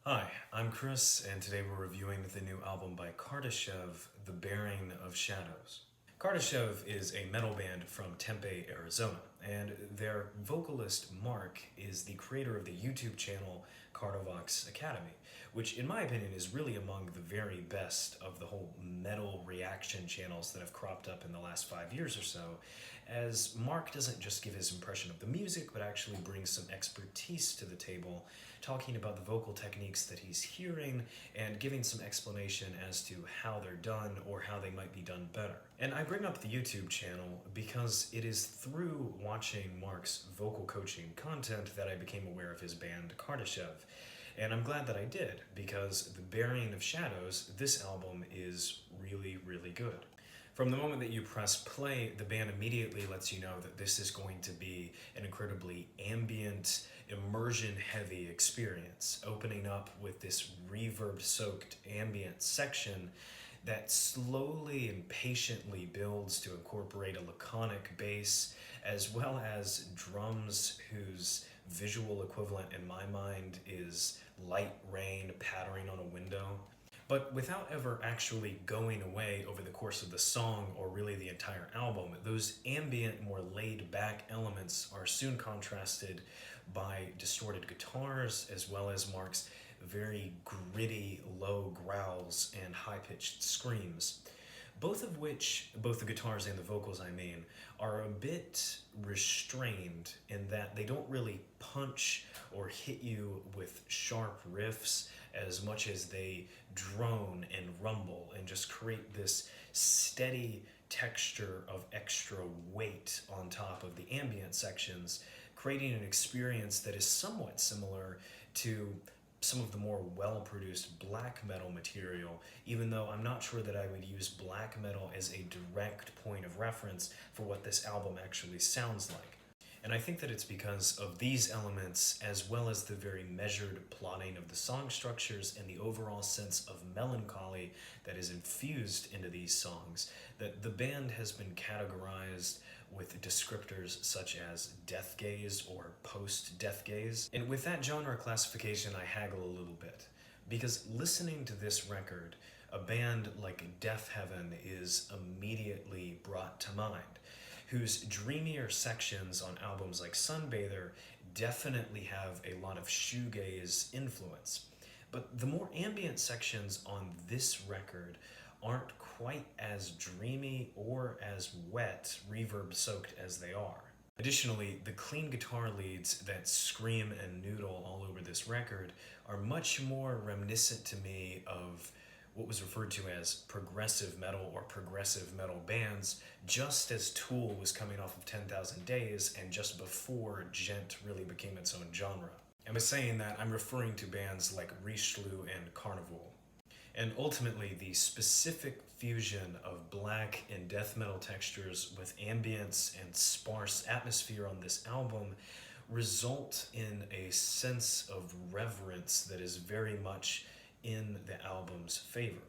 Hi, I'm Chris, and today we're reviewing the new album by Kardashev, The Bearing of Shadows. Kardashev is a metal band from Tempe, Arizona, and their vocalist Mark is the creator of the YouTube channel Cardovox Academy, which in my opinion is really among the very best of the whole metal reaction channels that have cropped up in the last 5 years or so, as Mark doesn't just give his impression of the music, but actually brings some expertise to the table, talking about the vocal techniques that he's hearing and giving some explanation as to how they're done or how they might be done better. And I bring up the YouTube channel because it is through watching Mark's vocal coaching content that I became aware of his band Kardashev. And I'm glad that I did, because The Bearing of Shadows, this album, is really, really good. From the moment that you press play, the band immediately lets you know that this is going to be an incredibly ambient, immersion-heavy experience, opening up with this reverb-soaked ambient section that slowly and patiently builds to incorporate a laconic bass, as well as drums whose visual equivalent in my mind is light rain pattering on a window. But without ever actually going away over the course of the song or really the entire album, those ambient, more laid back elements are soon contrasted by distorted guitars, as well as Mark's very gritty low growls and high pitched screams. Both of which, both the guitars and the vocals, I mean, are a bit restrained in that they don't really punch or hit you with sharp riffs as much as they drone and rumble and just create this steady texture of extra weight on top of the ambient sections, creating an experience that is somewhat similar to some of the more well-produced black metal material, even though I'm not sure that I would use black metal as a direct point of reference for what this album actually sounds like. And I think that it's because of these elements, as well as the very measured plotting of the song structures and the overall sense of melancholy that is infused into these songs, that the band has been categorized with descriptors such as death gaze or post-death gaze. And with that genre classification, I haggle a little bit. Because listening to this record, a band like Death Heaven is immediately brought to mind, whose dreamier sections on albums like Sunbather definitely have a lot of shoegaze influence. But the more ambient sections on this record aren't quite as dreamy or as wet, reverb-soaked as they are. Additionally, the clean guitar leads that scream and noodle all over this record are much more reminiscent to me of what was referred to as progressive metal or progressive metal bands, just as Tool was coming off of 10,000 Days and just before Gent really became its own genre. And by saying that, I'm referring to bands like Richelieu and Carnival. And ultimately, the specific fusion of black and death metal textures with ambience and sparse atmosphere on this album result in a sense of reverence that is very much in the album's favor.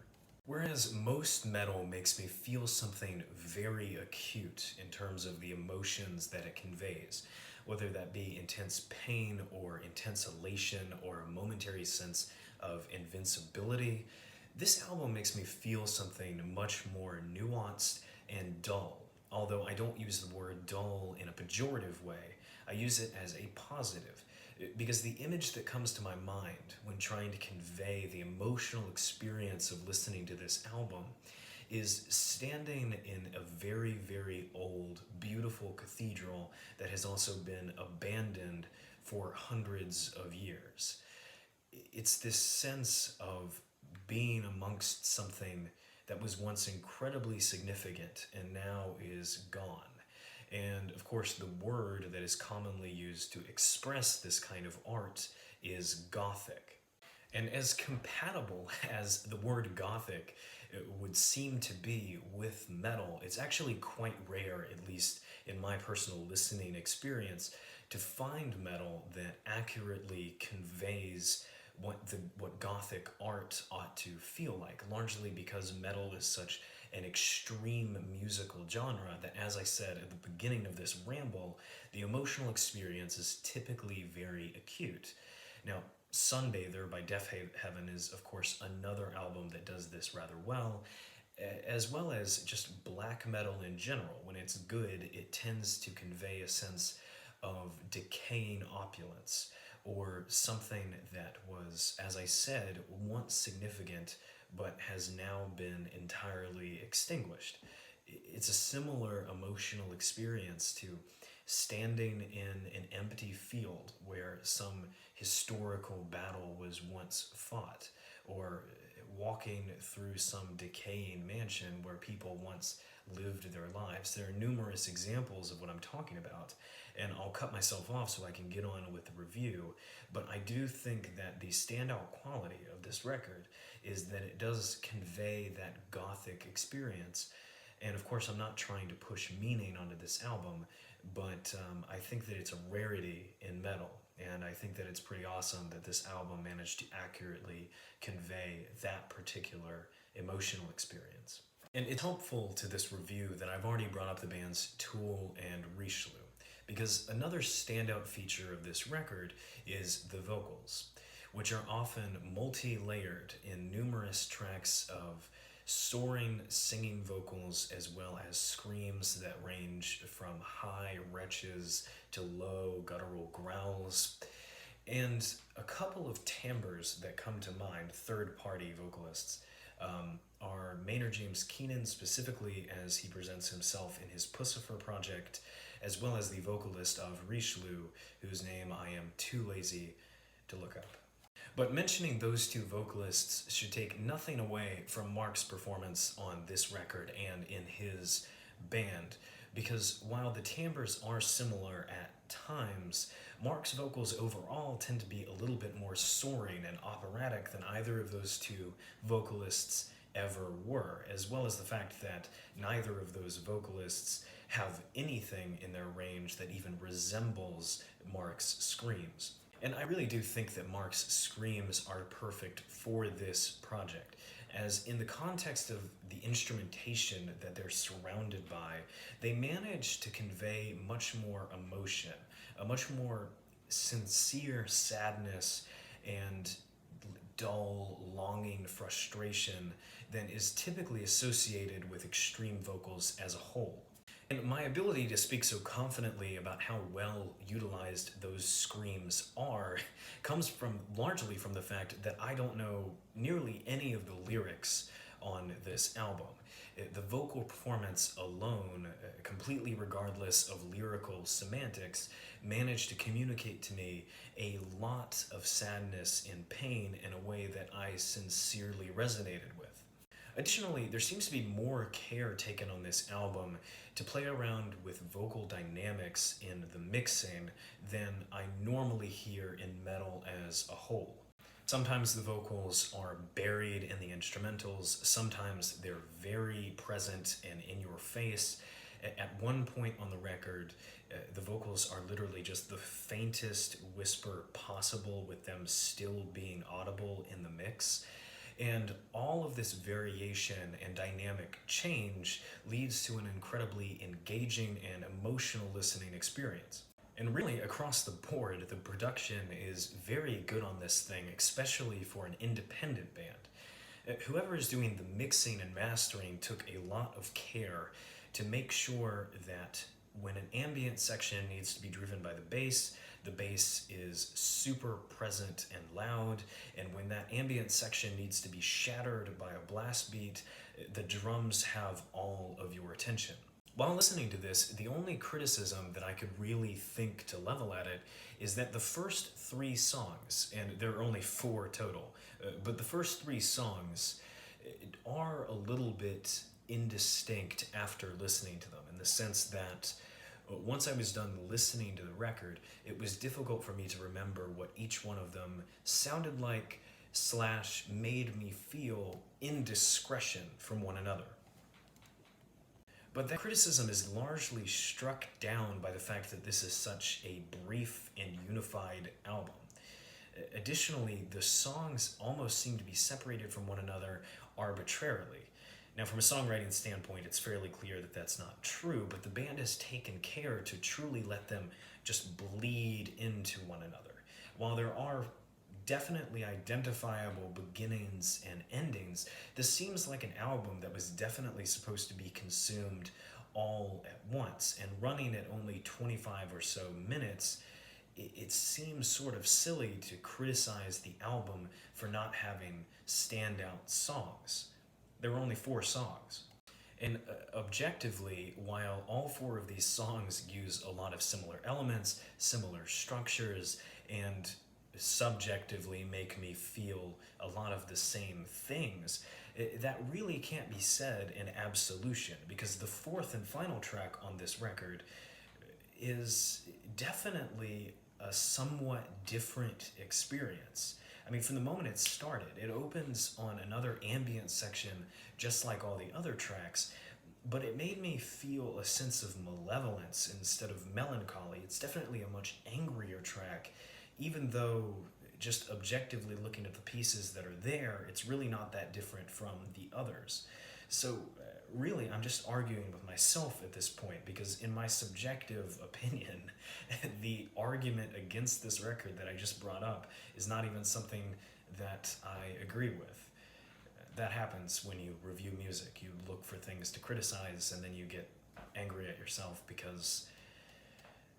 Whereas most metal makes me feel something very acute in terms of the emotions that it conveys, whether that be intense pain or intense elation or a momentary sense of invincibility, this album makes me feel something much more nuanced and dull. Although I don't use the word dull in a pejorative way, I use it as a positive, because the image that comes to my mind when trying to convey the emotional experience of listening to this album is standing in a very, very old, beautiful cathedral that has also been abandoned for hundreds of years. It's this sense of being amongst something that was once incredibly significant and now is gone. And of course, the word that is commonly used to express this kind of art is gothic. And as compatible as the word gothic would seem to be with metal, it's actually quite rare, at least in my personal listening experience, to find metal that accurately conveys what gothic art ought to feel like, largely because metal is such an extreme musical genre that, as I said at the beginning of this ramble, the emotional experience is typically very acute. Now, Sunbather by Deaf Heaven is, of course, another album that does this rather well, as well as just black metal in general. When it's good, it tends to convey a sense of decaying opulence, or something that was, as I said, once significant but has now been entirely extinguished. It's a similar emotional experience to standing in an empty field where some historical battle was once fought, or walking through some decaying mansion where people once lived their lives. There are numerous examples of what I'm talking about, and I'll cut myself off so I can get on with the review, but I do think that the standout quality of this record is that it does convey that gothic experience. And of course, I'm not trying to push meaning onto this album, but I think that it's a rarity in metal, and I think that it's pretty awesome that this album managed to accurately convey that particular emotional experience. And it's helpful to this review that I've already brought up the bands Tool and Richelieu, because another standout feature of this record is the vocals, which are often multi-layered in numerous tracks of soaring singing vocals, as well as screams that range from high retches to low guttural growls. And a couple of timbres that come to mind, third-party vocalists, are Maynard James Keenan, specifically as he presents himself in his Pussifer project, as well as the vocalist of Richelieu, whose name I am too lazy to look up. But mentioning those two vocalists should take nothing away from Mark's performance on this record and in his band, because while the timbres are similar at times, Mark's vocals overall tend to be a little bit more soaring and operatic than either of those two vocalists ever were, as well as the fact that neither of those vocalists have anything in their range that even resembles Mark's screams. And I really do think that Mark's screams are perfect for this project, as in the context of the instrumentation that they're surrounded by, they manage to convey much more emotion, a much more sincere sadness and dull, longing frustration than is typically associated with extreme vocals as a whole. And my ability to speak so confidently about how well utilized those screams are comes largely from the fact that I don't know nearly any of the lyrics on this album. The vocal performance alone, completely regardless of lyrical semantics, managed to communicate to me a lot of sadness and pain in a way that I sincerely resonated with. Additionally, there seems to be more care taken on this album to play around with vocal dynamics in the mixing than I normally hear in metal as a whole. Sometimes the vocals are buried in the instrumentals, sometimes they're very present and in your face. At one point on the record, the vocals are literally just the faintest whisper possible, with them still being audible in the mix. And all of this variation and dynamic change leads to an incredibly engaging and emotional listening experience. And really, across the board, the production is very good on this thing, especially for an independent band. Whoever is doing the mixing and mastering took a lot of care to make sure that when an ambient section needs to be driven by the bass is super present and loud, and when that ambient section needs to be shattered by a blast beat, the drums have all of your attention. While listening to this, the only criticism that I could really think to level at it is that the first 3 songs, and there are only 4 total, but the first 3 songs are a little bit indistinct after listening to them, in the sense that once I was done listening to the record, it was difficult for me to remember what each one of them sounded like / made me feel in discretion from one another. But that criticism is largely struck down by the fact that this is such a brief and unified album. Additionally, the songs almost seem to be separated from one another arbitrarily. Now, from a songwriting standpoint, it's fairly clear that that's not true, but the band has taken care to truly let them just bleed into one another. While there are definitely identifiable beginnings and endings. This seems like an album that was definitely supposed to be consumed all at once, and running at only 25 or so minutes, it seems sort of silly to criticize the album for not having standout songs. There were only 4 songs. And objectively, while all 4 of these songs use a lot of similar elements, similar structures, and subjectively make me feel a lot of the same things, that really can't be said in absolution, because the 4th and final track on this record is definitely a somewhat different experience. I mean, from the moment it started, it opens on another ambient section just like all the other tracks, but it made me feel a sense of malevolence instead of melancholy. It's definitely a much angrier track, even though just objectively looking at the pieces that are there, it's really not that different from the others. So, really, I'm just arguing with myself at this point, because in my subjective opinion, the argument against this record that I just brought up is not even something that I agree with. That happens when you review music. You look for things to criticize, and then you get angry at yourself because,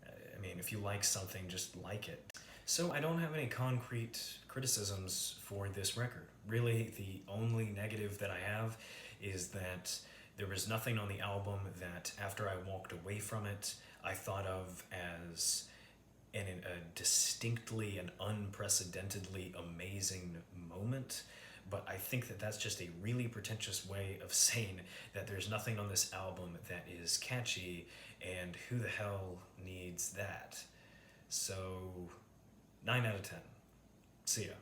I mean, if you like something, just like it. So I don't have any concrete criticisms for this record. Really, the only negative that I have is that there was nothing on the album that, after I walked away from it, I thought of as a distinctly and unprecedentedly amazing moment. But I think that that's just a really pretentious way of saying that there's nothing on this album that is catchy, and who the hell needs that? So, 9 out of 10. See ya.